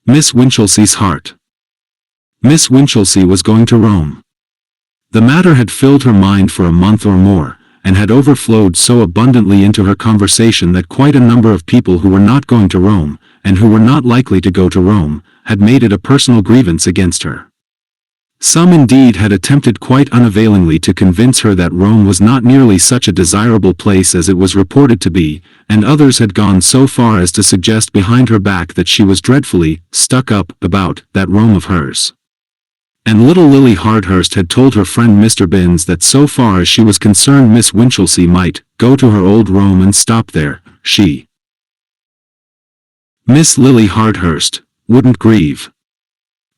Miss Winchelsea's heart. Miss Winchelsea was going to Rome. The matter had filled her mind for a month or more, and had overflowed so abundantly into her conversation that quite a number of people who were not going to Rome, and who were not likely to go to Rome, had made it a personal grievance against her. Some indeed had attempted quite unavailingly to convince her that Rome was not nearly such a desirable place as it was reported to be, and others had gone so far as to suggest behind her back that she was dreadfully stuck up about that Rome of hers. And little Lily Hardhurst had told her friend Mr. Binns that so far as she was concerned Miss Winchelsea might go to her old Rome and stop there. She, Miss Lily Hardhurst, wouldn't grieve.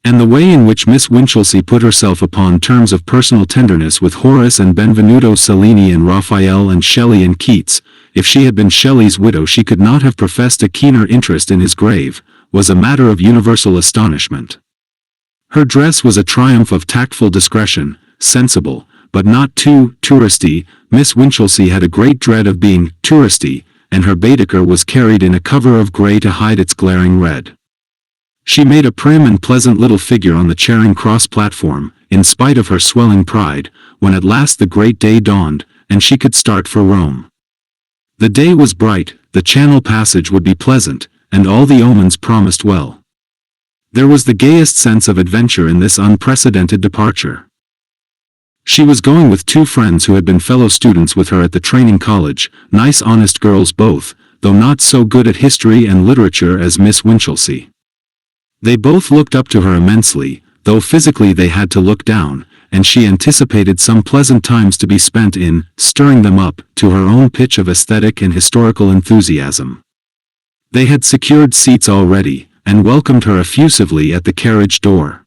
And the way in which Miss Winchelsea put herself upon terms of personal tenderness with Horace and Benvenuto Cellini and Raphael and Shelley and Keats, if she had been Shelley's widow she could not have professed a keener interest in his grave, was a matter of universal astonishment. Her dress was a triumph of tactful discretion, sensible, but not too touristy. Miss Winchelsea had a great dread of being touristy, and her Baedeker was carried in a cover of grey to hide its glaring red. She made a prim and pleasant little figure on the Charing Cross platform, in spite of her swelling pride, when at last the great day dawned, and she could start for Rome. The day was bright, the Channel passage would be pleasant, and all the omens promised well. There was the gayest sense of adventure in this unprecedented departure. She was going with two friends who had been fellow students with her at the training college, nice honest girls both, though not so good at history and literature as Miss Winchelsea. They both looked up to her immensely, though physically they had to look down, and she anticipated some pleasant times to be spent in stirring them up to her own pitch of aesthetic and historical enthusiasm. They had secured seats already, and welcomed her effusively at the carriage door.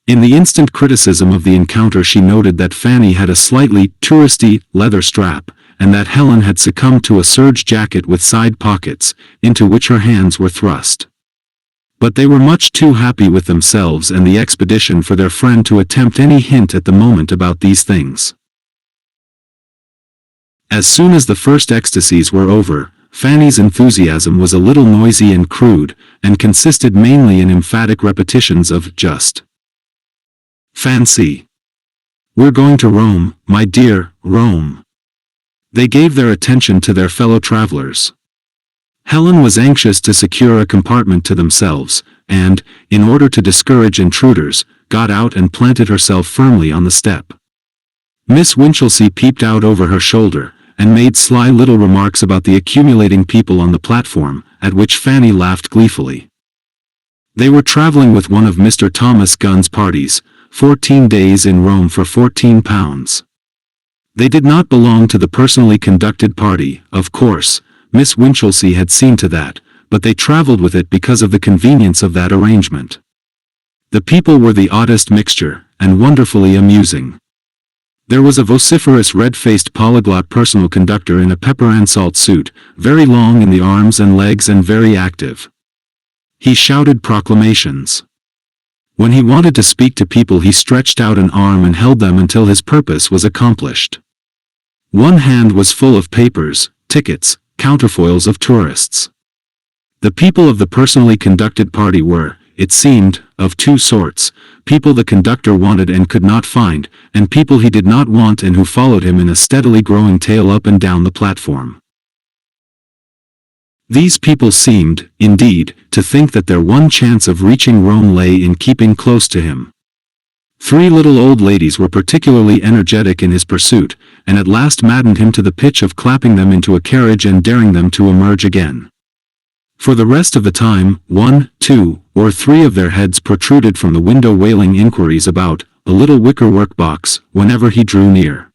In the instant criticism of the encounter she noted that Fanny had a slightly touristy leather strap, and that Helen had succumbed to a serge jacket with side pockets, into which her hands were thrust. But they were much too happy with themselves and the expedition for their friend to attempt any hint at the moment about these things. As soon as the first ecstasies were over, Fanny's enthusiasm was a little noisy and crude, and consisted mainly in emphatic repetitions of just fancy. We're going to Rome, my dear, Rome. They gave their attention to their fellow travelers. Helen was anxious to secure a compartment to themselves, and, in order to discourage intruders, got out and planted herself firmly on the step. Miss Winchelsea peeped out over her shoulder, and made sly little remarks about the accumulating people on the platform, at which Fanny laughed gleefully. They were traveling with one of Mr. Thomas Gunn's parties, 14 days in Rome for £14. They did not belong to the personally conducted party, of course. Miss Winchelsea had seen to that, but they traveled with it because of the convenience of that arrangement. The people were the oddest mixture, and wonderfully amusing. There was a vociferous red-faced polyglot personal conductor in a pepper-and-salt suit, very long in the arms and legs and very active. He shouted proclamations. When he wanted to speak to people he stretched out an arm and held them until his purpose was accomplished. One hand was full of papers, tickets, counterfoils of tourists. The people of the personally conducted party were, it seemed, of two sorts: people the conductor wanted and could not find, and people he did not want and who followed him in a steadily growing tail up and down the platform. These people seemed, indeed, to think that their one chance of reaching Rome lay in keeping close to him. 3 little old ladies were particularly energetic in his pursuit, and at last maddened him to the pitch of clapping them into a carriage and daring them to emerge again. For the rest of the time, 1, 2, or 3 of their heads protruded from the window wailing inquiries about a little wickerwork box whenever he drew near.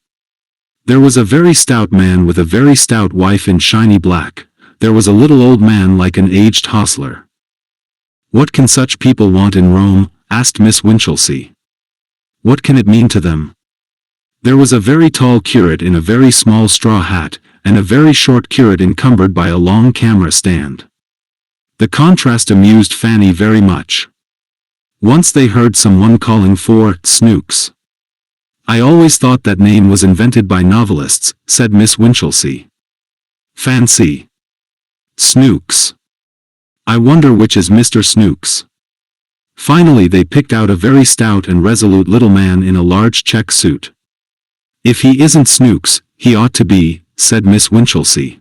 There was a very stout man with a very stout wife in shiny black. There was a little old man like an aged hostler. "What can such people want in Rome?" asked Miss Winchelsea. "What can it mean to them?" There was a very tall curate in a very small straw hat, and a very short curate encumbered by a long camera stand. The contrast amused Fanny very much. Once they heard someone calling for Snooks. "I always thought that name was invented by novelists," said Miss Winchelsea. "Fancy. Snooks. I wonder which is Mr. Snooks." Finally they picked out a very stout and resolute little man in a large check suit. "If he isn't Snooks, he ought to be," said Miss Winchelsea.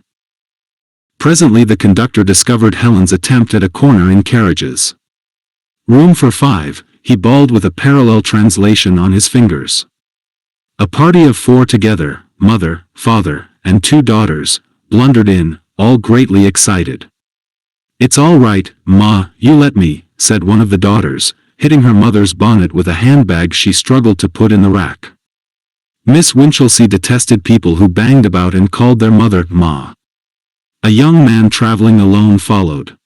Presently the conductor discovered Helen's attempt at a corner in carriages. "Room for 5, he bawled with a parallel translation on his fingers. A party of 4 together, mother, father, and 2 daughters, blundered in, all greatly excited. "It's all right, Ma, you let me," said one of the daughters, hitting her mother's bonnet with a handbag she struggled to put in the rack. Miss Winchelsea detested people who banged about and called their mother Ma. A young man traveling alone followed.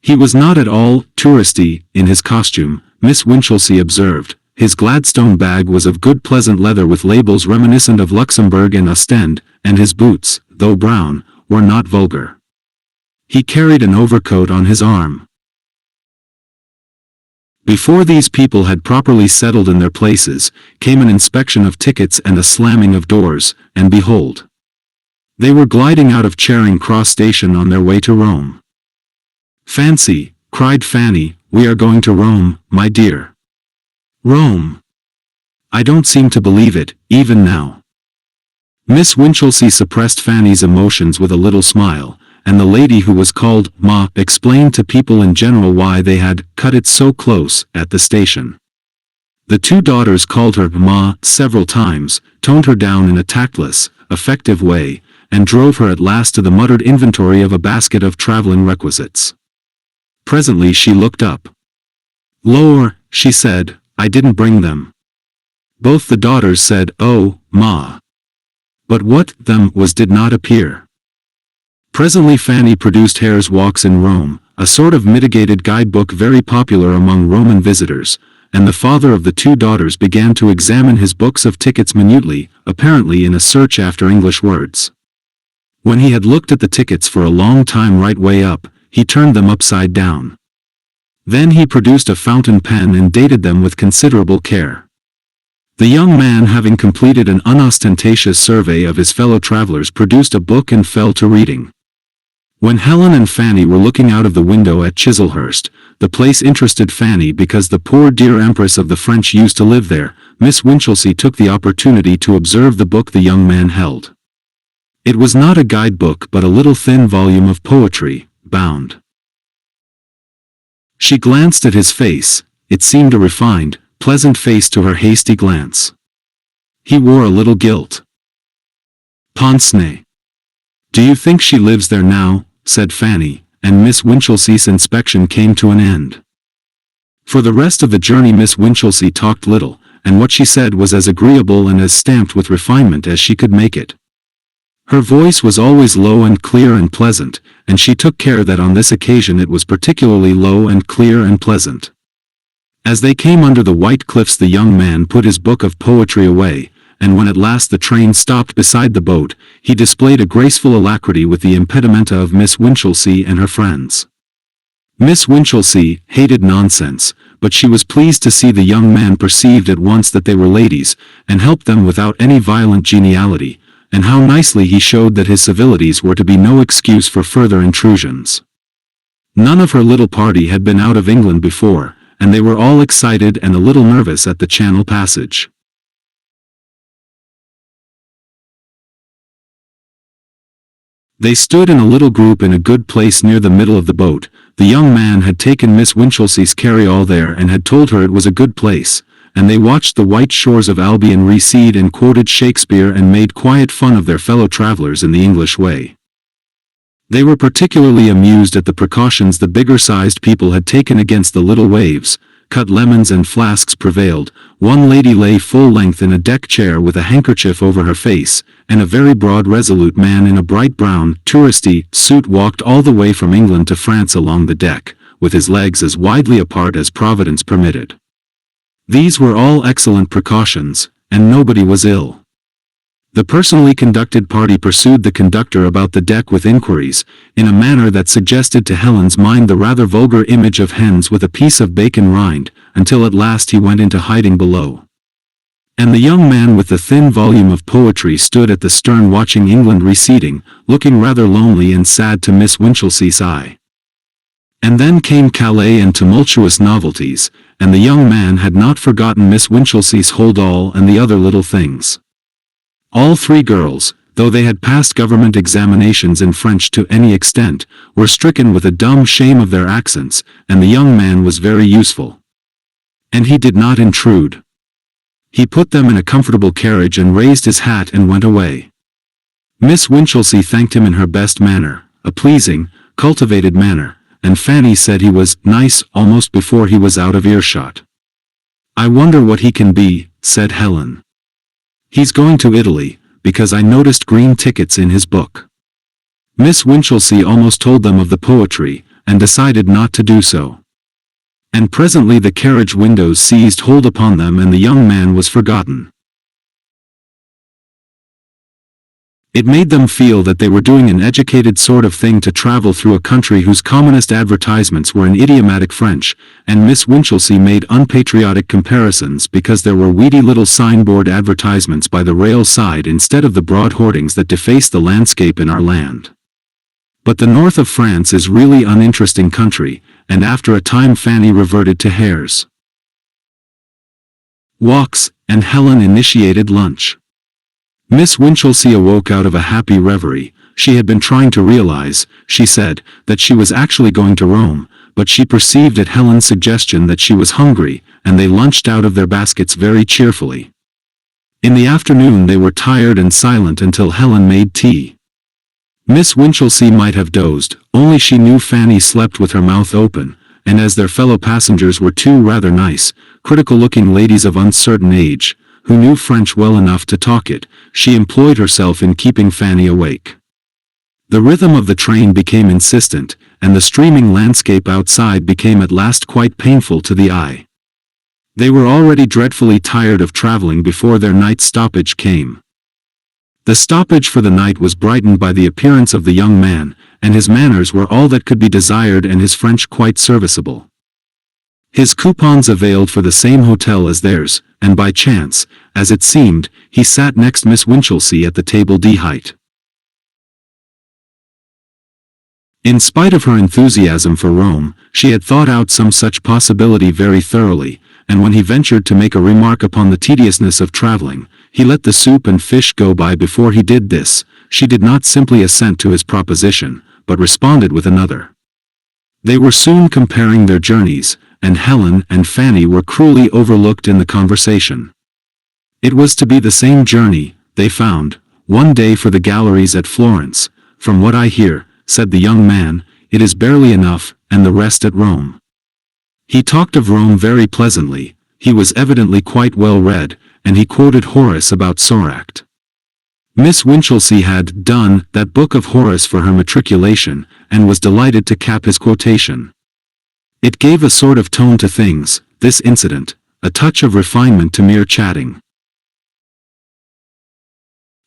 He was not at all touristy in his costume, Miss Winchelsea observed. His Gladstone bag was of good pleasant leather with labels reminiscent of Luxembourg and Ostend, and his boots, though brown, were not vulgar. He carried an overcoat on his arm. Before these people had properly settled in their places, came an inspection of tickets and a slamming of doors, and behold! They were gliding out of Charing Cross Station on their way to Rome. "Fancy," cried Fanny, "we are going to Rome, my dear." "Rome! I don't seem to believe it, even now." Miss Winchelsea suppressed Fanny's emotions with a little smile, and the lady who was called Ma explained to people in general why they had cut it so close at the station. The 2 daughters called her Ma several times, toned her down in a tactless, effective way, and drove her at last to the muttered inventory of a basket of traveling requisites. Presently she looked up. "Lor," she said, "I didn't bring them." Both the daughters said, "Oh, Ma." But what them was did not appear. Presently Fanny produced Hare's Walks in Rome, a sort of mitigated guidebook very popular among Roman visitors, and the father of the 2 daughters began to examine his books of tickets minutely, apparently in a search after English words. When he had looked at the tickets for a long time right way up, he turned them upside down. Then he produced a fountain pen and dated them with considerable care. The young man, having completed an unostentatious survey of his fellow travelers, produced a book and fell to reading. When Helen and Fanny were looking out of the window at Chislehurst, the place interested Fanny because the poor dear Empress of the French used to live there. Miss Winchelsea took the opportunity to observe the book the young man held. It was not a guidebook but a little thin volume of poetry, bound. She glanced at his face. It seemed a refined, pleasant face to her hasty glance. He wore a little gilt pince nez. "Do you think she lives there now?" said Fanny, and Miss Winchelsea's inspection came to an end. For the rest of the journey Miss Winchelsea talked little, and what she said was as agreeable and as stamped with refinement as she could make it. Her voice was always low and clear and pleasant, and she took care that on this occasion it was particularly low and clear and pleasant. As they came under the white cliffs the young man put his book of poetry away, and when at last the train stopped beside the boat, he displayed a graceful alacrity with the impedimenta of Miss Winchelsea and her friends. Miss Winchelsea hated nonsense, but she was pleased to see the young man perceived at once that they were ladies, and helped them without any violent geniality, and how nicely he showed that his civilities were to be no excuse for further intrusions. None of her little party had been out of England before, and they were all excited and a little nervous at the Channel passage. They stood in a little group in a good place near the middle of the boat. The young man had taken Miss Winchelsea's carry-all there and had told her it was a good place, and they watched the white shores of Albion recede and quoted Shakespeare and made quiet fun of their fellow travelers in the English way. They were particularly amused at the precautions the bigger-sized people had taken against the little waves. Cut lemons and flasks prevailed. One lady lay full length in a deck chair with a handkerchief over her face, and a very broad resolute man in a bright brown, touristy suit walked all the way from England to France along the deck, with his legs as widely apart as Providence permitted. These were all excellent precautions, and nobody was ill. The personally conducted party pursued the conductor about the deck with inquiries, in a manner that suggested to Helen's mind the rather vulgar image of hens with a piece of bacon rind, until at last he went into hiding below. And the young man with the thin volume of poetry stood at the stern watching England receding, looking rather lonely and sad to Miss Winchelsea's eye. And then came Calais and tumultuous novelties, and the young man had not forgotten Miss Winchelsea's hold all and the other little things. All three girls, though they had passed government examinations in French to any extent, were stricken with a dumb shame of their accents, and the young man was very useful. And he did not intrude. He put them in a comfortable carriage and raised his hat and went away. Miss Winchelsea thanked him in her best manner, a pleasing, cultivated manner, and Fanny said he was nice almost before he was out of earshot. "I wonder what he can be," said Helen. "He's going to Italy, because I noticed green tickets in his book." Miss Winchelsea almost told them of the poetry, and decided not to do so. And presently the carriage windows seized hold upon them and the young man was forgotten. It made them feel that they were doing an educated sort of thing to travel through a country whose commonest advertisements were in idiomatic French, and Miss Winchelsea made unpatriotic comparisons because there were weedy little signboard advertisements by the rail side instead of the broad hoardings that deface the landscape in our land. But the north of France is really uninteresting country, and after a time Fanny reverted to hares, walks, and Helen initiated lunch. Miss Winchelsea awoke out of a happy reverie. She had been trying to realize, she said, that she was actually going to Rome, but she perceived at Helen's suggestion that she was hungry, and they lunched out of their baskets very cheerfully. In the afternoon they were tired and silent until Helen made tea. Miss Winchelsea might have dozed, only she knew Fanny slept with her mouth open, and as their fellow passengers were two rather nice, critical-looking ladies of uncertain age, who knew French well enough to talk it, she employed herself in keeping Fanny awake. The rhythm of the train became insistent, and the streaming landscape outside became at last quite painful to the eye. They were already dreadfully tired of traveling before their night stoppage came. The stoppage for the night was brightened by the appearance of the young man, and his manners were all that could be desired and his French quite serviceable. His coupons availed for the same hotel as theirs, and by chance, as it seemed, he sat next Miss Winchelsea at the table d'hôte. In spite of her enthusiasm for Rome, she had thought out some such possibility very thoroughly, and when he ventured to make a remark upon the tediousness of traveling, he let the soup and fish go by before he did this. She did not simply assent to his proposition, but responded with another. They were soon comparing their journeys, and Helen and Fanny were cruelly overlooked in the conversation. It was to be the same journey, they found, one day for the galleries at Florence. "From what I hear," said the young man, "it is barely enough, and the rest at Rome." He talked of Rome very pleasantly, he was evidently quite well read, and he quoted Horace about Soracte. Miss Winchelsea had done that book of Horace for her matriculation, and was delighted to cap his quotation. It gave a sort of tone to things, this incident, a touch of refinement to mere chatting.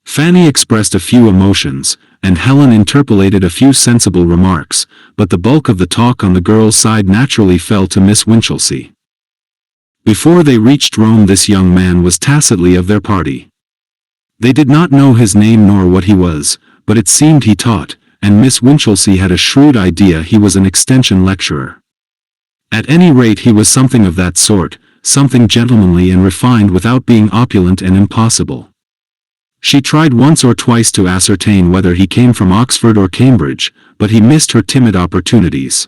Fanny expressed a few emotions, and Helen interpolated a few sensible remarks, but the bulk of the talk on the girls' side naturally fell to Miss Winchelsea. Before they reached Rome this young man was tacitly of their party. They did not know his name nor what he was, but it seemed he taught, and Miss Winchelsea had a shrewd idea he was an extension lecturer. At any rate he was something of that sort, something gentlemanly and refined without being opulent and impossible. She tried once or twice to ascertain whether he came from Oxford or Cambridge, but he missed her timid opportunities.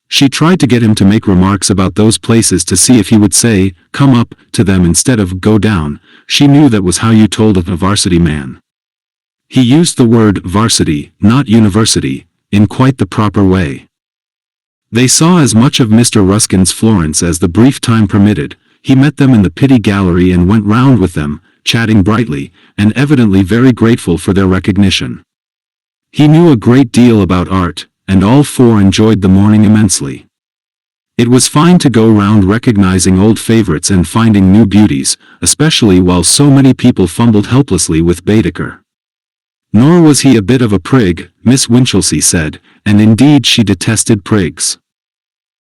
She tried to get him to make remarks about those places to see if he would say, "Come up," to them instead of "Go down." She knew that was how you told of a varsity man. He used the word varsity, not university, in quite the proper way. They saw as much of Mr. Ruskin's Florence as the brief time permitted. He met them in the Pitti Gallery and went round with them, chatting brightly, and evidently very grateful for their recognition. He knew a great deal about art, and all four enjoyed the morning immensely. It was fine to go round recognizing old favorites and finding new beauties, especially while so many people fumbled helplessly with Baedeker. Nor was he a bit of a prig, Miss Winchelsea said, and indeed she detested prigs.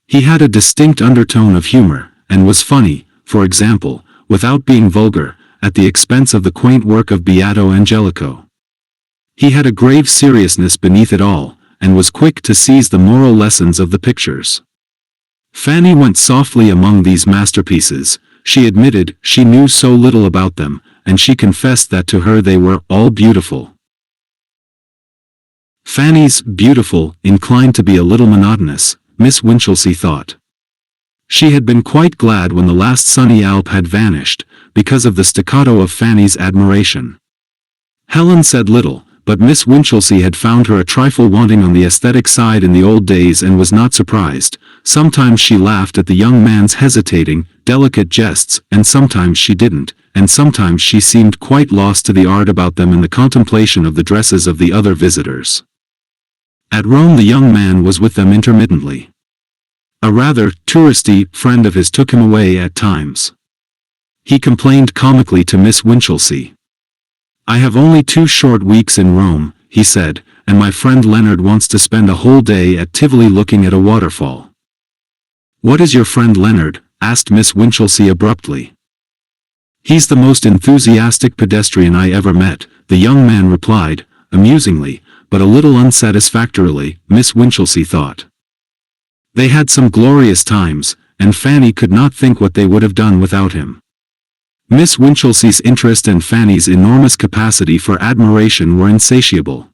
He had a distinct undertone of humor, and was funny, for example, without being vulgar, at the expense of the quaint work of Beato Angelico. He had a grave seriousness beneath it all, and was quick to seize the moral lessons of the pictures. Fanny went softly among these masterpieces. She admitted she knew so little about them, and she confessed that to her they were all beautiful. Fanny's beautiful inclined to be a little monotonous, Miss Winchelsea thought. She had been quite glad when the last sunny Alp had vanished, because of the staccato of Fanny's admiration. Helen said little, but Miss Winchelsea had found her a trifle wanting on the aesthetic side in the old days and was not surprised. Sometimes she laughed at the young man's hesitating, delicate jests, and sometimes she didn't, and sometimes she seemed quite lost to the art about them in the contemplation of the dresses of the other visitors. At Rome the young man was with them intermittently. A rather touristy friend of his took him away at times. He complained comically to Miss Winchelsea. "I have only 2 short weeks in Rome," he said, "and my friend Leonard wants to spend a whole day at Tivoli looking at a waterfall." "What is your friend Leonard?" asked Miss Winchelsea abruptly. "He's the most enthusiastic pedestrian I ever met," the young man replied, amusingly, but a little unsatisfactorily, Miss Winchelsea thought. They had some glorious times, and Fanny could not think what they would have done without him. Miss Winchelsea's interest and Fanny's enormous capacity for admiration were insatiable.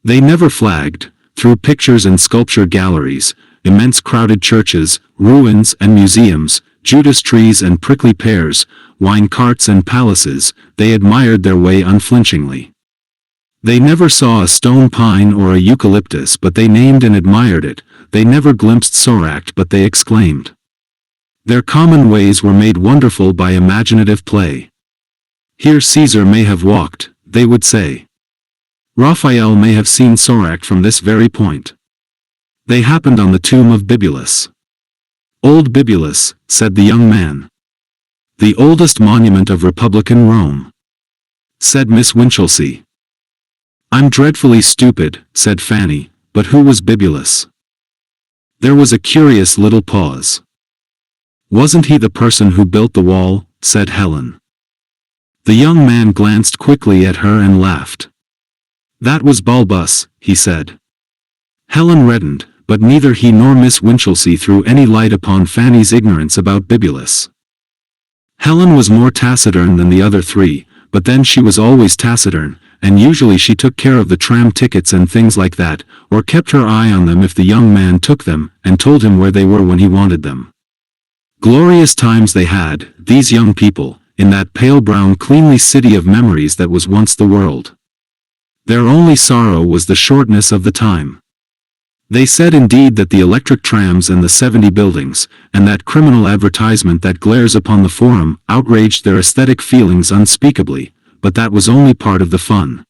They never flagged, through pictures and sculpture galleries, immense crowded churches, ruins and museums, Judas trees and prickly pears, wine carts and palaces, they admired their way unflinchingly. They never saw a stone pine or a eucalyptus but they named and admired it, they never glimpsed Soracte but they exclaimed. Their common ways were made wonderful by imaginative play. "Here Caesar may have walked," they would say. "Raphael may have seen Soracte from this very point. They happened on the tomb of Bibulus." "Old Bibulus," said the young man. "The oldest monument of Republican Rome," said Miss Winchelsea. "I'm dreadfully stupid," said Fanny, "but who was Bibulus?" There was a curious little pause. "Wasn't he the person who built the wall?" said Helen. The young man glanced quickly at her and laughed. "That was Balbus," he said. Helen reddened, but neither he nor Miss Winchelsea threw any light upon Fanny's ignorance about Bibulus. Helen was more taciturn than the other 3, but then she was always taciturn, and usually she took care of the tram tickets and things like that, or kept her eye on them if the young man took them, and told him where they were when he wanted them. Glorious times they had, these young people, in that pale brown cleanly city of memories that was once the world. Their only sorrow was the shortness of the time. They said indeed that the electric trams and the 70 buildings, and that criminal advertisement that glares upon the Forum, outraged their aesthetic feelings unspeakably, but that was only part of the fun.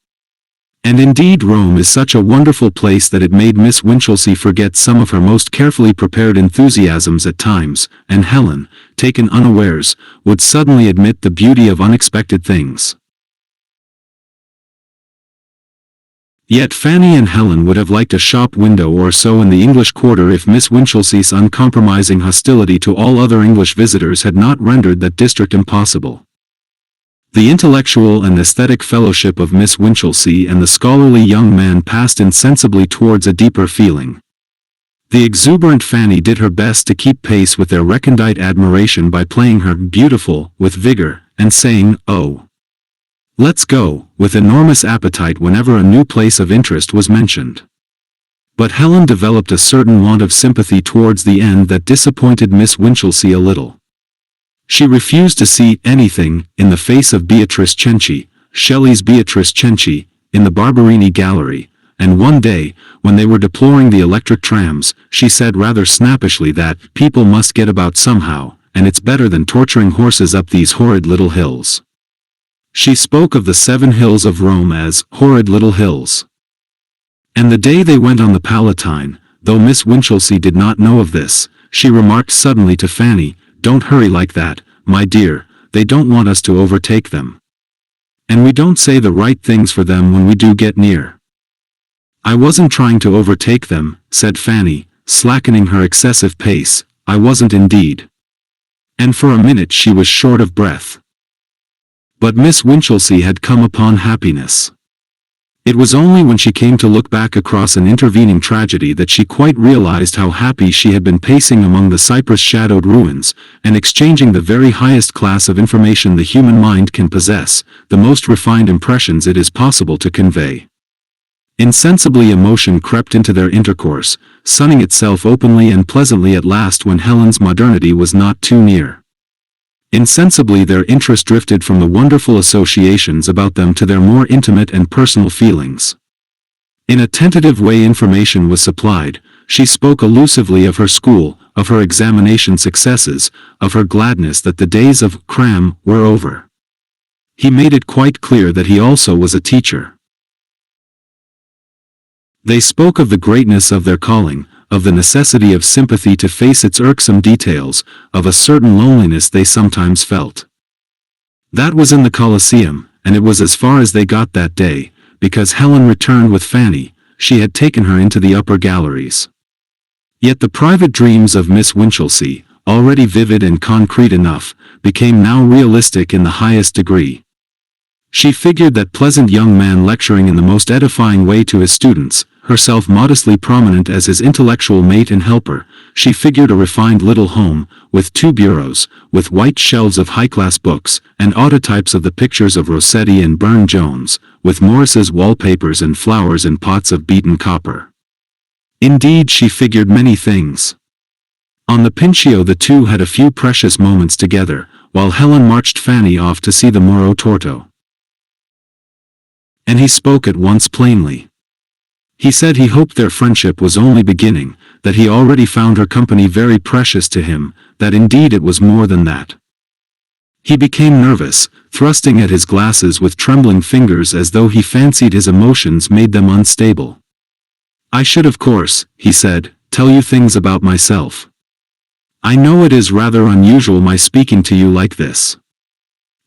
And indeed Rome is such a wonderful place that it made Miss Winchelsea forget some of her most carefully prepared enthusiasms at times, and Helen, taken unawares, would suddenly admit the beauty of unexpected things. Yet Fanny and Helen would have liked a shop window or so in the English Quarter if Miss Winchelsea's uncompromising hostility to all other English visitors had not rendered that district impossible. The intellectual and aesthetic fellowship of Miss Winchelsea and the scholarly young man passed insensibly towards a deeper feeling. The exuberant Fanny did her best to keep pace with their recondite admiration by playing her beautiful with vigor, and saying, "Oh, let's go," with enormous appetite whenever a new place of interest was mentioned. But Helen developed a certain want of sympathy towards the end that disappointed Miss Winchelsea a little. She refused to see anything in the face of Beatrice Cenci, Shelley's Beatrice Cenci, in the Barberini Gallery, and one day, when they were deploring the electric trams, she said rather snappishly that people must get about somehow, and it's better than torturing horses up these horrid little hills. She spoke of the 7 hills of Rome as horrid little hills. And the day they went on the Palatine, though Miss Winchelsea did not know of this, she remarked suddenly to Fanny, "Don't hurry like that, my dear, they don't want us to overtake them. And we don't say the right things for them when we do get near." "I wasn't trying to overtake them," said Fanny, slackening her excessive pace, "I wasn't indeed." And for a minute she was short of breath. But Miss Winchelsea had come upon happiness. It was only when she came to look back across an intervening tragedy that she quite realized how happy she had been pacing among the cypress-shadowed ruins, and exchanging the very highest class of information the human mind can possess, the most refined impressions it is possible to convey. Insensibly emotion crept into their intercourse, sunning itself openly and pleasantly at last when Helen's modernity was not too near. Insensibly their interest drifted from the wonderful associations about them to their more intimate and personal feelings. In a tentative way information was supplied. She spoke allusively of her school, of her examination successes, of her gladness that the days of cram were over. He made it quite clear that he also was a teacher. They spoke of the greatness of their calling, of the necessity of sympathy to face its irksome details, of a certain loneliness they sometimes felt. That was in the Colosseum, and it was as far as they got that day, because Helen returned with Fanny. She had taken her into the upper galleries. Yet the private dreams of Miss Winchelsea, already vivid and concrete enough, became now realistic in the highest degree. She figured that pleasant young man lecturing in the most edifying way to his students, herself modestly prominent as his intellectual mate and helper. She figured a refined little home, with 2 bureaus, with white shelves of high-class books, and autotypes of the pictures of Rossetti and Burne-Jones, with Morris's wallpapers and flowers in pots of beaten copper. Indeed, she figured many things. On the Pincio the two had a few precious moments together, while Helen marched Fanny off to see the Moro Torto. And he spoke at once plainly. He said he hoped their friendship was only beginning, that he already found her company very precious to him, that indeed it was more than that. He became nervous, thrusting at his glasses with trembling fingers as though he fancied his emotions made them unstable. "I should of course," he said, "tell you things about myself. I know it is rather unusual my speaking to you like this.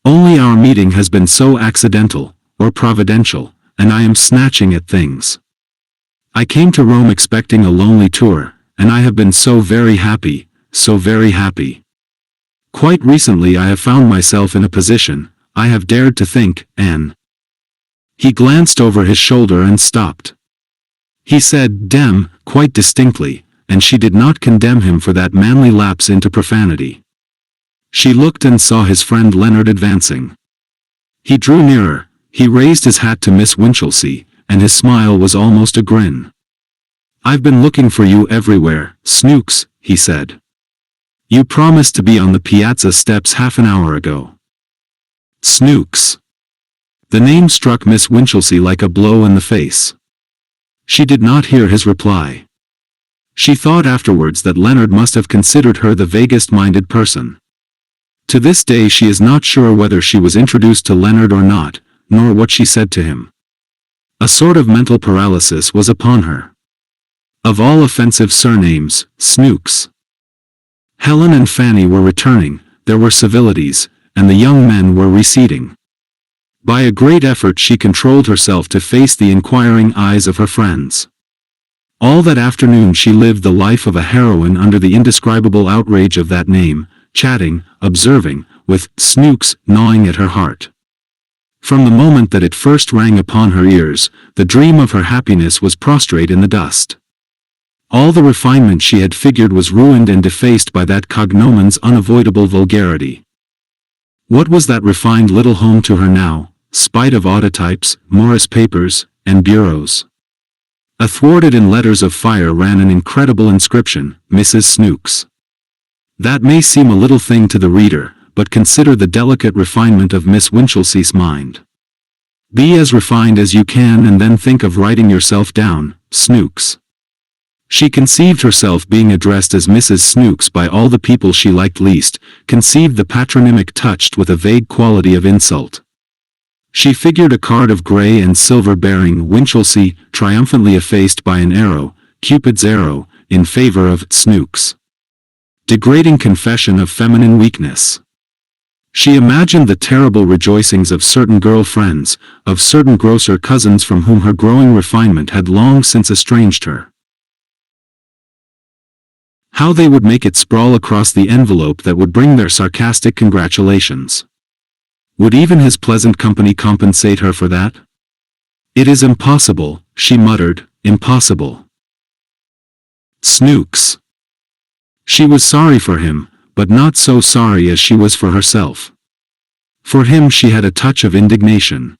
Only our meeting has been so accidental, or providential, and I am snatching at things. I came to Rome expecting a lonely tour, and I have been so very happy, so very happy. Quite recently I have found myself in a position, I have dared to think, Anne." He glanced over his shoulder and stopped. He said "dem" quite distinctly, and she did not condemn him for that manly lapse into profanity. She looked and saw his friend Leonard advancing. He drew nearer, he raised his hat to Miss Winchelsea, and his smile was almost a grin. "I've been looking for you everywhere, Snooks," he said. "You promised to be on the piazza steps half an hour ago." Snooks. The name struck Miss Winchelsea like a blow in the face. She did not hear his reply. She thought afterwards that Leonard must have considered her the vaguest-minded person. To this day she is not sure whether she was introduced to Leonard or not, nor what she said to him. A sort of mental paralysis was upon her. Of all offensive surnames, Snooks. Helen and Fanny were returning, there were civilities, and the young men were receding. By a great effort she controlled herself to face the inquiring eyes of her friends. All that afternoon she lived the life of a heroine under the indescribable outrage of that name, chatting, observing, with Snooks gnawing at her heart. From the moment that it first rang upon her ears, the dream of her happiness was prostrate in the dust. All the refinement she had figured was ruined and defaced by that cognomen's unavoidable vulgarity. What was that refined little home to her now, spite of autotypes, Morris papers, and bureaus? Athwarted in letters of fire ran an incredible inscription, "Mrs. Snooks." That may seem a little thing to the reader, but consider the delicate refinement of Miss Winchelsea's mind. Be as refined as you can and then think of writing yourself down, Snooks. She conceived herself being addressed as Mrs. Snooks by all the people she liked least, conceived the patronymic touched with a vague quality of insult. She figured a card of grey and silver bearing Winchelsea, triumphantly effaced by an arrow, Cupid's arrow, in favor of Snooks. Degrading confession of feminine weakness. She imagined the terrible rejoicings of certain girl friends, of certain grosser cousins from whom her growing refinement had long since estranged her. How they would make it sprawl across the envelope that would bring their sarcastic congratulations. Would even his pleasant company compensate her for that? "It is impossible," she muttered, "impossible." Snooks. She was sorry for him, but not so sorry as she was for herself. For him she had a touch of indignation.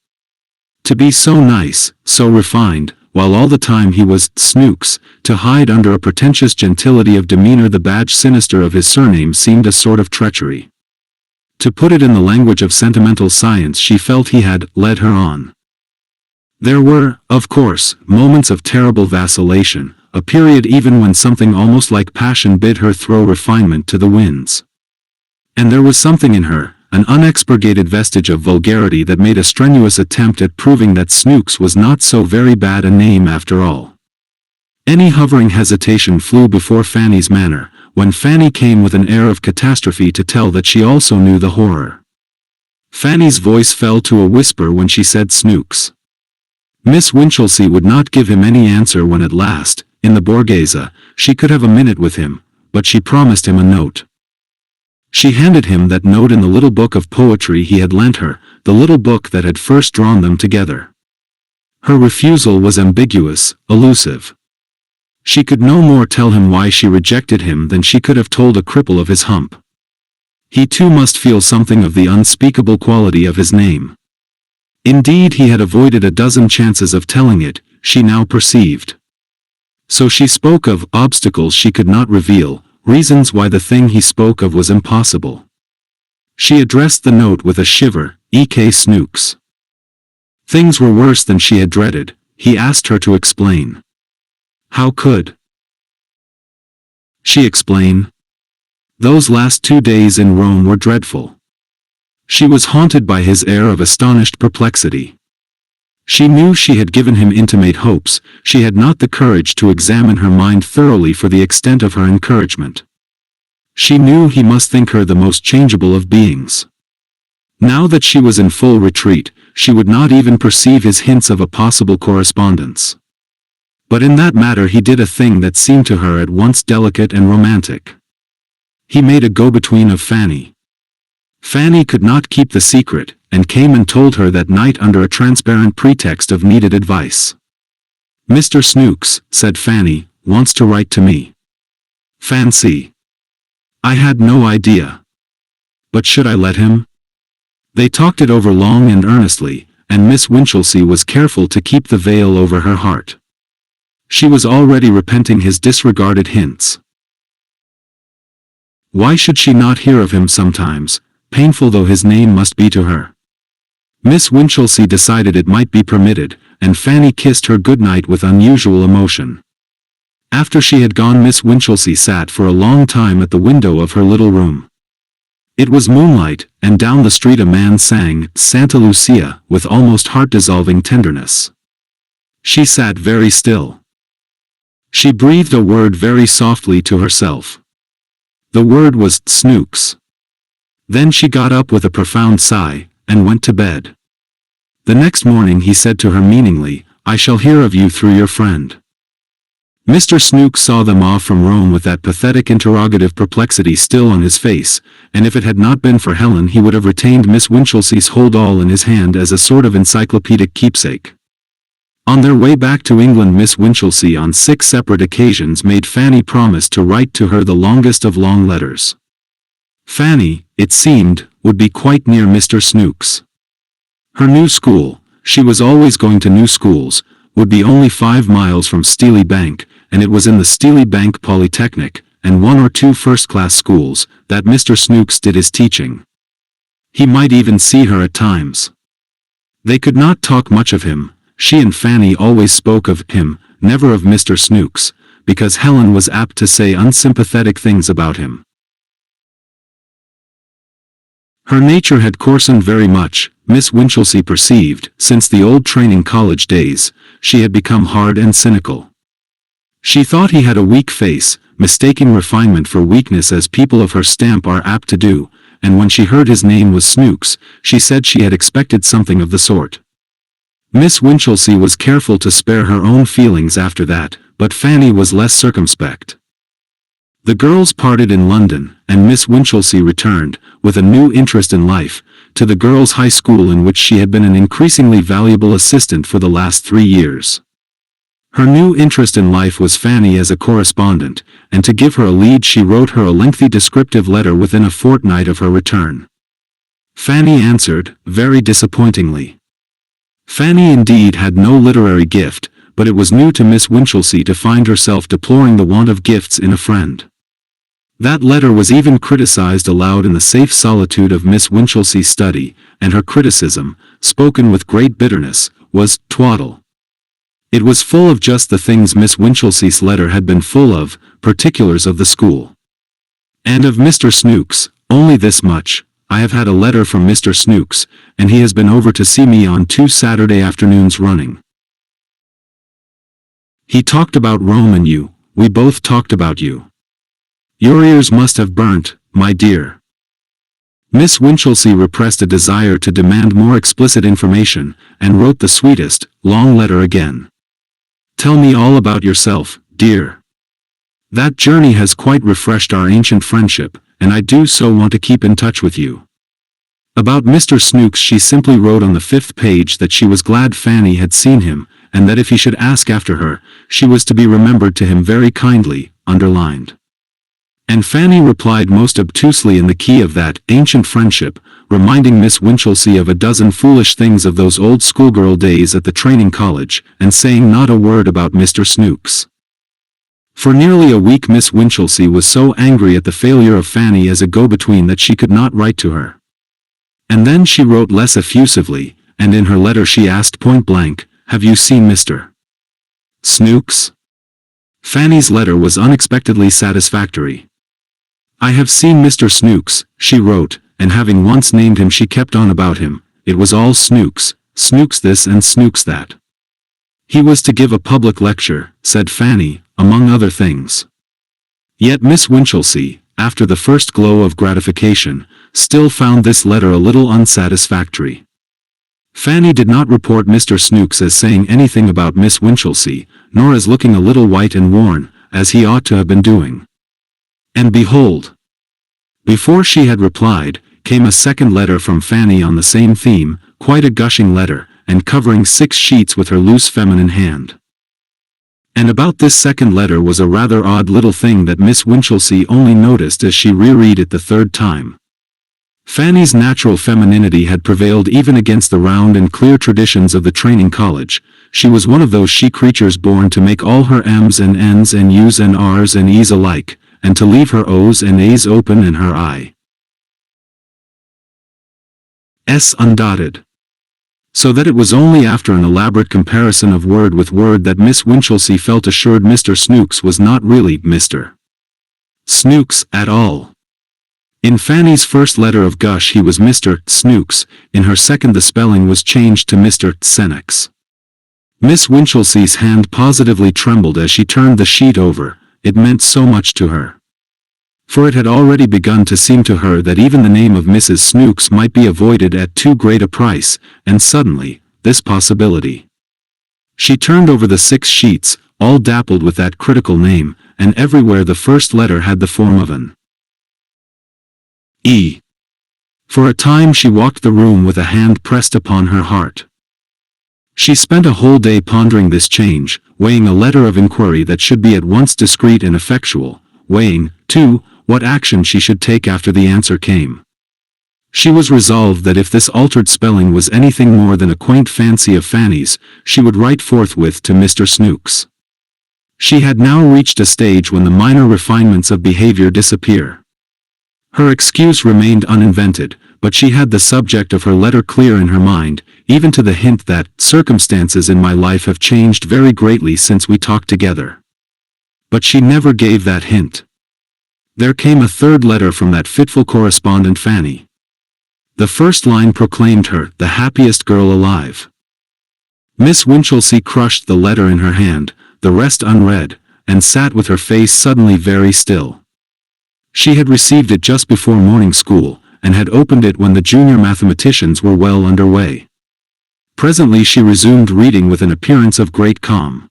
To be so nice, so refined, while all the time he was Snooks, to hide under a pretentious gentility of demeanor the badge sinister of his surname seemed a sort of treachery. To put it in the language of sentimental science, she felt he had led her on. There were, of course, moments of terrible vacillation, a period even when something almost like passion bid her throw refinement to the winds. And there was something in her, an unexpurgated vestige of vulgarity that made a strenuous attempt at proving that Snooks was not so very bad a name after all. Any hovering hesitation flew before Fanny's manner, when Fanny came with an air of catastrophe to tell that she also knew the horror. Fanny's voice fell to a whisper when she said Snooks. Miss Winchelsea would not give him any answer when at last, in the Borghese, she could have a minute with him, but she promised him a note. She handed him that note in the little book of poetry he had lent her, the little book that had first drawn them together. Her refusal was ambiguous, elusive. She could no more tell him why she rejected him than she could have told a cripple of his hump. He too must feel something of the unspeakable quality of his name. Indeed, he had avoided a dozen chances of telling it, she now perceived. So she spoke of obstacles she could not reveal, reasons why the thing he spoke of was impossible. She addressed the note with a shiver, E.K. Snooks. Things were worse than she had dreaded. He asked her to explain. How could she explain? Those last 2 days in Rome were dreadful. She was haunted by his air of astonished perplexity. She knew she had given him intimate hopes, she had not the courage to examine her mind thoroughly for the extent of her encouragement. She knew he must think her the most changeable of beings. Now that she was in full retreat, she would not even perceive his hints of a possible correspondence. But in that matter he did a thing that seemed to her at once delicate and romantic. He made a go-between of Fanny. Fanny could not keep the secret, and came and told her that night under a transparent pretext of needed advice. "Mr. Snooks," said Fanny, "wants to write to me. Fancy. I had no idea. But should I let him?" They talked it over long and earnestly, and Miss Winchelsea was careful to keep the veil over her heart. She was already repenting his disregarded hints. Why should she not hear of him sometimes, painful though his name must be to her? Miss Winchelsea decided it might be permitted, and Fanny kissed her good night with unusual emotion. After she had gone, Miss Winchelsea sat for a long time at the window of her little room. It was moonlight, and down the street a man sang Santa Lucia with almost heart-dissolving tenderness. She sat very still. She breathed a word very softly to herself. The word was Snooks. Then she got up with a profound sigh, and went to bed. The next morning he said to her meaningly, "I shall hear of you through your friend." Mr. Snooks saw them off from Rome with that pathetic interrogative perplexity still on his face, and if it had not been for Helen he would have retained Miss Winchelsea's hold-all in his hand as a sort of encyclopedic keepsake. On their way back to England, Miss Winchelsea on 6 separate occasions made Fanny promise to write to her the longest of long letters. Fanny, it seemed, would be quite near Mr. Snooks. Her new school, she was always going to new schools, would be only 5 miles from Steely Bank, and it was in the Steely Bank Polytechnic, and 1 or 2 first-class schools, that Mr. Snooks did his teaching. He might even see her at times. They could not talk much of him. She and Fanny always spoke of him, never of Mr. Snooks, because Helen was apt to say unsympathetic things about him. Her nature had coarsened very much, Miss Winchelsea perceived. Since the old training college days, she had become hard and cynical. She thought he had a weak face, mistaking refinement for weakness as people of her stamp are apt to do, and when she heard his name was Snooks, she said she had expected something of the sort. Miss Winchelsea was careful to spare her own feelings after that, but Fanny was less circumspect. The girls parted in London, and Miss Winchelsea returned, with a new interest in life, to the girls' high school in which she had been an increasingly valuable assistant for the last 3 years. Her new interest in life was Fanny as a correspondent, and to give her a lead she wrote her a lengthy descriptive letter within a fortnight of her return. Fanny answered, very disappointingly. Fanny indeed had no literary gift, but it was new to Miss Winchelsea to find herself deploring the want of gifts in a friend. That letter was even criticized aloud in the safe solitude of Miss Winchelsea's study, and her criticism, spoken with great bitterness, was twaddle. It was full of just the things Miss Winchelsea's letter had been full of, particulars of the school. And of Mr. Snooks, only this much: I have had a letter from Mr. Snooks, and he has been over to see me on 2 Saturday afternoons running. He talked about Rome and you, we both talked about you. Your ears must have burnt, my dear. Miss Winchelsea repressed a desire to demand more explicit information, and wrote the sweetest, long letter again. Tell me all about yourself, dear. That journey has quite refreshed our ancient friendship, and I do so want to keep in touch with you. About Mr. Snooks she simply wrote on the 5th page that she was glad Fanny had seen him, and that if he should ask after her, she was to be remembered to him very kindly, underlined. And Fanny replied most obtusely in the key of that ancient friendship, reminding Miss Winchelsea of a dozen foolish things of those old schoolgirl days at the training college, and saying not a word about Mr. Snooks. For nearly a week Miss Winchelsea was so angry at the failure of Fanny as a go-between that she could not write to her. And then she wrote less effusively, and in her letter she asked point-blank, "Have you seen Mr. Snooks?" Fanny's letter was unexpectedly satisfactory. "I have seen Mr. Snooks," she wrote, and having once named him she kept on about him. It was all Snooks, Snooks this and Snooks that. He was to give a public lecture, said Fanny, among other things. Yet Miss Winchelsea, after the first glow of gratification, still found this letter a little unsatisfactory. Fanny did not report Mr. Snooks as saying anything about Miss Winchelsea, nor as looking a little white and worn, as he ought to have been doing. And behold! Before she had replied, came a second letter from Fanny on the same theme, quite a gushing letter, and covering 6 sheets with her loose feminine hand. And about this second letter was a rather odd little thing that Miss Winchelsea only noticed as she reread it the 3rd time. Fanny's natural femininity had prevailed even against the round and clear traditions of the training college. She was one of those she-creatures born to make all her M's and N's and U's and R's and E's alike, and to leave her O's and A's open and her I's undotted. So that it was only after an elaborate comparison of word with word that Miss Winchelsea felt assured Mr. Snooks was not really Mr. Snooks at all. In Fanny's first letter of gush he was Mr. Snooks, in her second the spelling was changed to Mr. Senex. Miss Winchelsea's hand positively trembled as she turned the sheet over, it meant so much to her. For it had already begun to seem to her that even the name of Mrs. Snooks might be avoided at too great a price, and suddenly, this possibility. She turned over the 6 sheets, all dappled with that critical name, and everywhere the first letter had the form of an E. For a time she walked the room with a hand pressed upon her heart. She spent a whole day pondering this change, weighing a letter of inquiry that should be at once discreet and effectual, weighing, too, what action she should take after the answer came. She was resolved that if this altered spelling was anything more than a quaint fancy of Fanny's, she would write forthwith to Mr. Snooks. She had now reached a stage when the minor refinements of behavior disappear. Her excuse remained uninvented, but she had the subject of her letter clear in her mind, even to the hint that circumstances in my life have changed very greatly since we talked together. But she never gave that hint. There came a 3rd letter from that fitful correspondent Fanny. The first line proclaimed her the happiest girl alive. Miss Winchelsea crushed the letter in her hand, the rest unread, and sat with her face suddenly very still. She had received it just before morning school, and had opened it when the junior mathematicians were well under way. Presently she resumed reading with an appearance of great calm.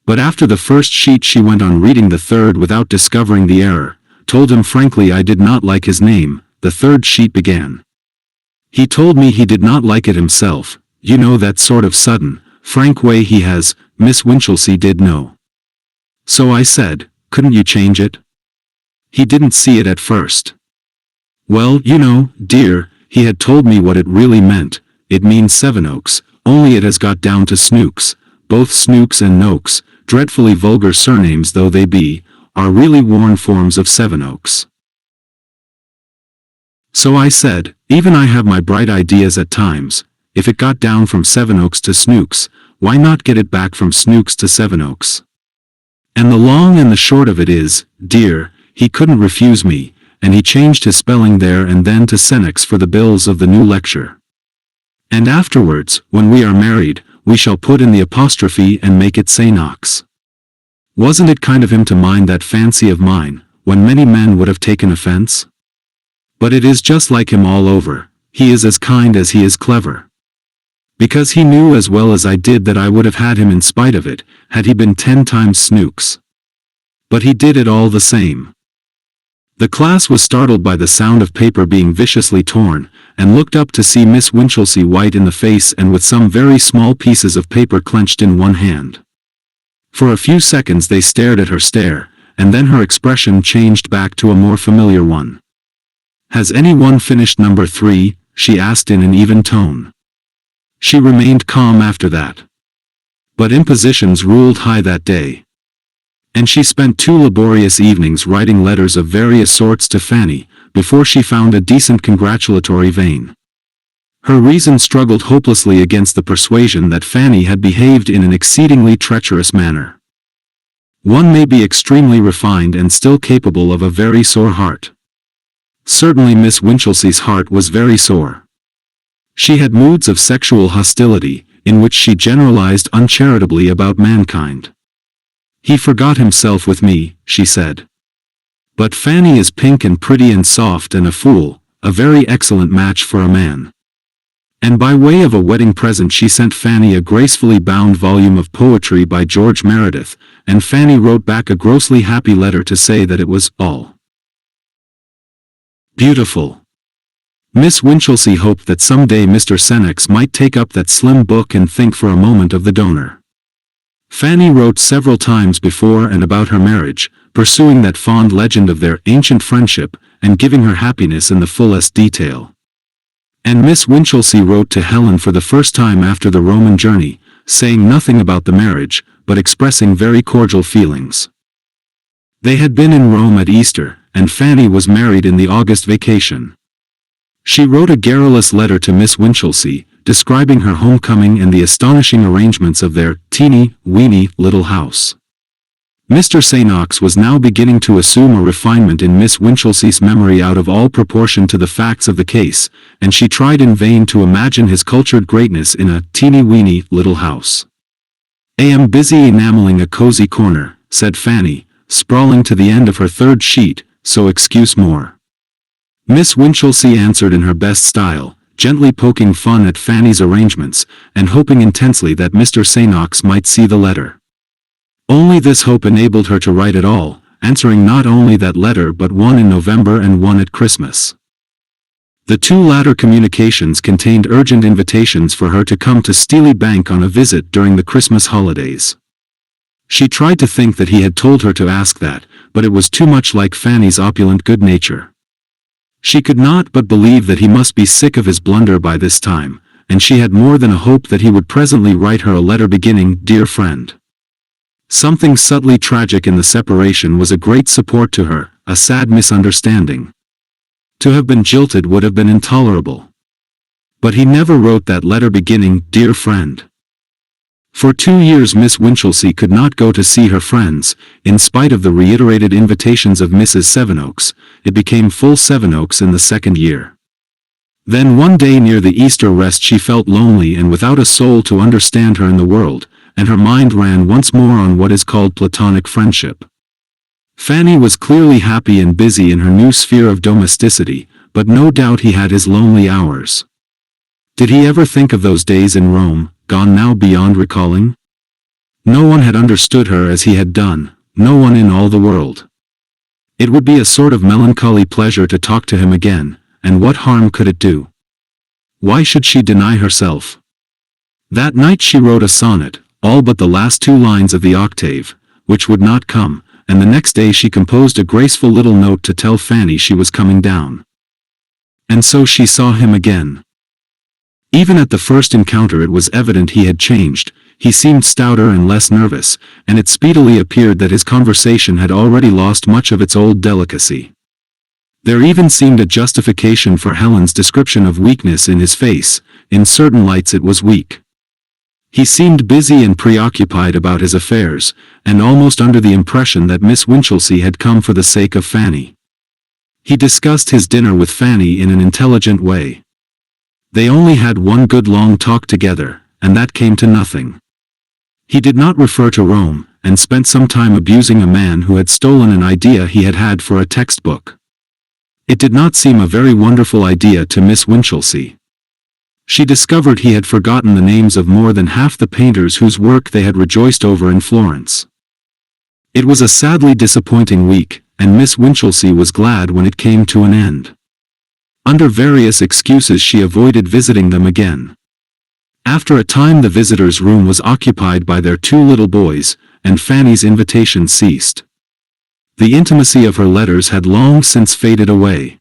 But after the first sheet she went on reading the 3rd without discovering the error, told him frankly I did not like his name. The 3rd sheet began. He told me he did not like it himself, you know, that sort of sudden, frank way he has. Miss Winchelsea did know. So I said, couldn't you change it? He didn't see it at first. Well, you know, dear, he had told me what it really meant. It means Sevenoaks, only it has got down to Snooks. Both Snooks and Noakes, dreadfully vulgar surnames though they be, are really worn forms of Sevenoaks. So I said, even I have my bright ideas at times. If it got down from Sevenoaks to Snooks, why not get it back from Snooks to Sevenoaks? And the long and the short of it is, dear, he couldn't refuse me, and he changed his spelling there and then to Senex for the bills of the new lecture. And afterwards, when we are married, we shall put in the apostrophe and make it Saynox. Wasn't it kind of him to mind that fancy of mine, when many men would have taken offense? But it is just like him all over. He is as kind as he is clever. Because he knew as well as I did that I would have had him in spite of it, had he been 10 times Snooks. But he did it all the same. The class was startled by the sound of paper being viciously torn, and looked up to see Miss Winchelsea white in the face and with some very small pieces of paper clenched in one hand. For a few seconds they stared at her stare, and then her expression changed back to a more familiar one. Has anyone finished number 3? She asked in an even tone. She remained calm after that. But impositions ruled high that day. And she spent 2 laborious evenings writing letters of various sorts to Fanny, before she found a decent congratulatory vein. Her reason struggled hopelessly against the persuasion that Fanny had behaved in an exceedingly treacherous manner. One may be extremely refined and still capable of a very sore heart. Certainly Miss Winchelsea's heart was very sore. She had moods of sexual hostility, in which she generalized uncharitably about mankind. He forgot himself with me, she said. But Fanny is pink and pretty and soft and a fool, a very excellent match for a man. And by way of a wedding present she sent Fanny a gracefully bound volume of poetry by George Meredith, and Fanny wrote back a grossly happy letter to say that it was all beautiful. Miss Winchelsea hoped that some day Mr. Senex might take up that slim book and think for a moment of the donor. Fanny wrote several times before and about her marriage, pursuing that fond legend of their ancient friendship, and giving her happiness in the fullest detail. And Miss Winchelsea wrote to Helen for the first time after the Roman journey, saying nothing about the marriage, but expressing very cordial feelings. They had been in Rome at Easter, and Fanny was married in the August vacation. She wrote a garrulous letter to Miss Winchelsea, describing her homecoming and the astonishing arrangements of their teeny-weeny little house. Mr. Saynox was now beginning to assume a refinement in Miss Winchelsea's memory out of all proportion to the facts of the case, and she tried in vain to imagine his cultured greatness in a teeny-weeny little house. "I am busy enameling a cozy corner," said Fanny, sprawling to the end of her 3rd sheet, "so excuse more." Miss Winchelsea answered in her best style, gently poking fun at Fanny's arrangements, and hoping intensely that Mr. Saynox might see the letter. Only this hope enabled her to write at all, answering not only that letter but one in November and one at Christmas. The 2 latter communications contained urgent invitations for her to come to Steely Bank on a visit during the Christmas holidays. She tried to think that he had told her to ask that, but it was too much like Fanny's opulent good nature. She could not but believe that he must be sick of his blunder by this time, and she had more than a hope that he would presently write her a letter beginning, "Dear friend." Something subtly tragic in the separation was a great support to her, a sad misunderstanding. To have been jilted would have been intolerable. But he never wrote that letter beginning, "Dear friend." For 2 years Miss Winchelsea could not go to see her friends, in spite of the reiterated invitations of Mrs. Sevenoaks. It became full Sevenoaks in the 2nd year. Then one day near the Easter rest she felt lonely and without a soul to understand her in the world, and her mind ran once more on what is called platonic friendship. Fanny was clearly happy and busy in her new sphere of domesticity, but no doubt he had his lonely hours. Did he ever think of those days in Rome, gone now beyond recalling? No one had understood her as he had done, no one in all the world. It would be a sort of melancholy pleasure to talk to him again, and what harm could it do? Why should she deny herself? That night she wrote a sonnet, all but the last 2 lines of the octave, which would not come, and the next day she composed a graceful little note to tell Fanny she was coming down. And so she saw him again. Even at the first encounter it was evident he had changed. He seemed stouter and less nervous, and it speedily appeared that his conversation had already lost much of its old delicacy. There even seemed a justification for Helen's description of weakness in his face. In certain lights it was weak. He seemed busy and preoccupied about his affairs, and almost under the impression that Miss Winchelsea had come for the sake of Fanny. He discussed his dinner with Fanny in an intelligent way. They only had one good long talk together, and that came to nothing. He did not refer to Rome, and spent some time abusing a man who had stolen an idea he had had for a textbook. It did not seem a very wonderful idea to Miss Winchelsea. She discovered he had forgotten the names of more than half the painters whose work they had rejoiced over in Florence. It was a sadly disappointing week, and Miss Winchelsea was glad when it came to an end. Under various excuses she avoided visiting them again. After a time the visitors' room was occupied by their 2 little boys, and Fanny's invitation ceased. The intimacy of her letters had long since faded away.